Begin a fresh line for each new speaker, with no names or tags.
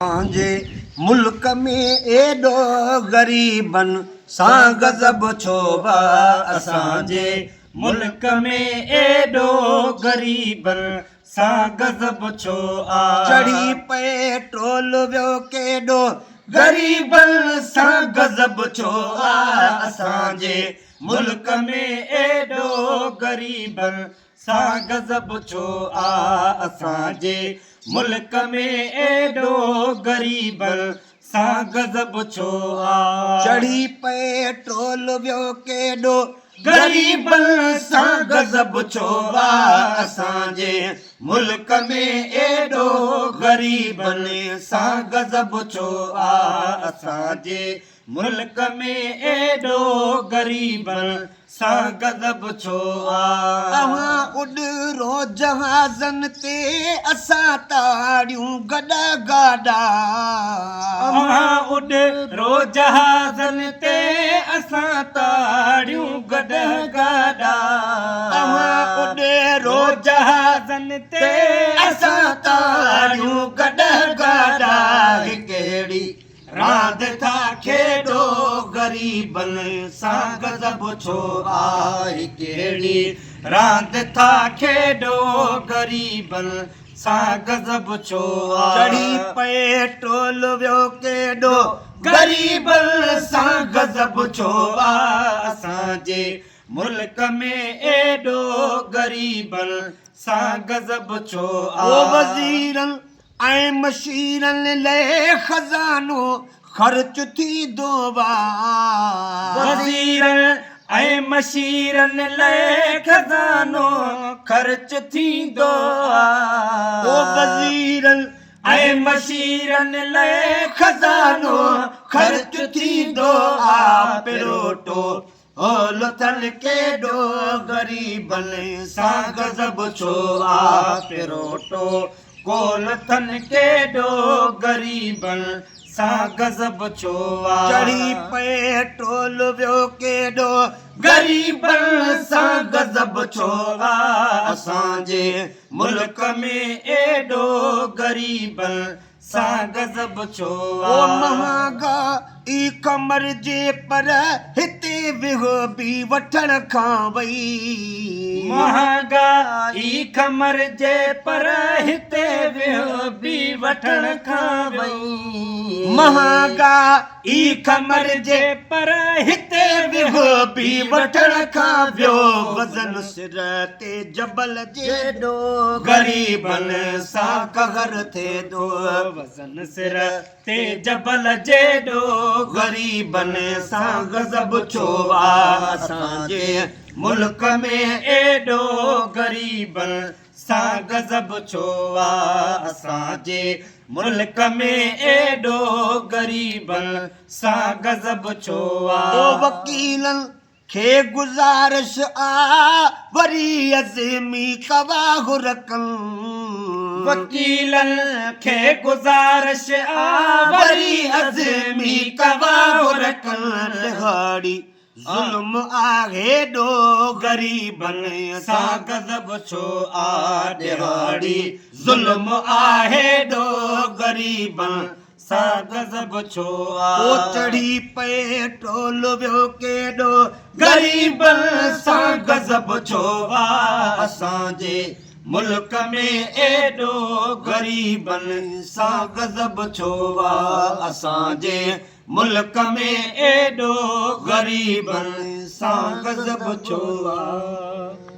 पंहिंजे मुल्क में एॾो ग़रीबन सां गज़ब छो बा असांजे
मुल्क में एॾो ग़रीबन सां गज़ब छो आ
चढ़ी पेट्रोल वियो केॾो
ग़रीबन सां गज़ब छो आ असांजे मुल्क में एॾो ग़रीबन सां गज़ब छो आ असांजे मुल्क में एॾो ग़रीबन सां गज़ब छो आ
चढ़ी पेट्रोल वियो केॾो
ग़रीबन सां गज़ब छो आ असांजे मुल्क में एॾो ग़रीबन सां गज़ब छो आ असांजे मुल्क में एॾो ग़रीबन सां गज़ब छो आ
तव्हां उॾरो जहाज़नि ते असां ताड़ियूं गॾा गाॾा
अव्हां उॾरो जहाज़नि ते असां ताड़ियूं गॾ गाॾा
तव्हां उॾरो
जहाज़नि ते
असां ताड़ियूं गॾ गाॾा कहिड़ी
रांदि था खेॾो ग़रीबन सां गज़ब छो आहे कहिड़ी रांदि था खेॾो ग़रीबन सां गज़ब छो
चढ़ी पेट्रोल वियो केॾो
ग़रीबन सां गज़ब छो आहे असांजे मुल्क में एॾो ग़रीबन सां गज़ब छो
वज़ीरनि ऐं मशीरनि लाइ खज़ानो ख़र्च थींदो
वज़ीरनि ऐं मशीरनि लाइ खज़ानो ख़र्च थींदो
वज़ीरनि
ऐं मशीरनि लाइ खज़ानो ख़र्च थींदो पेरोटो लथल केॾो ग़रीबन सां गज़ब छो आ पेरोटो कोलथन केॾो ग़रीबन सां गज़ब छो आ
चढ़ी पेट्रोल वियो केॾो
ग़रीबन सां गज़ब छो आ असांजे मुल्क में एॾो ग़रीबन सां गज़ब छो आ
महांगा ई कमर जे पर हिते विहो बि वठण खां वई
महांगाई कमर जे पर हिते विहो बि वठण खां वई
महांगा
ई कमर जे पर हिते विहो बि वठण खां वियो
वज़न सिर ते जबल जेॾो
ग़रीबन सां
कहर थिए थो
वज़न सिर ते जबल जेॾो ग़रीबन सां गज़ब छो आ असांजे मुल्क में एॾो ग़रीबन सां गज़ब छो आ असांजे मुल्क में एॾो ग़रीबन सां गज़ब छो आ
वकीलनि खे गुज़ारिश आ वरी अज़मी कवाहुर कनि
वकीलनि खे गुज़ारिश आ वरी अज़मी कवाहुर कनि
दिहाड़ी ज़ुल्म आहे एॾो
ग़रीबन सां गज़ब छो आ दिहाड़ी ज़ुल्म आहे एॾो ग़रीबन सां गज़ब छो आ
चढ़ी पेट्रोल वियो केॾो
ग़रीबन सां गज़ब छो आ असांजे मुल्क में एॾो ग़रीबन सां गज़ब छो आ असांजे मुल्क में एॾो ग़रीबन सां गज़ब छो आ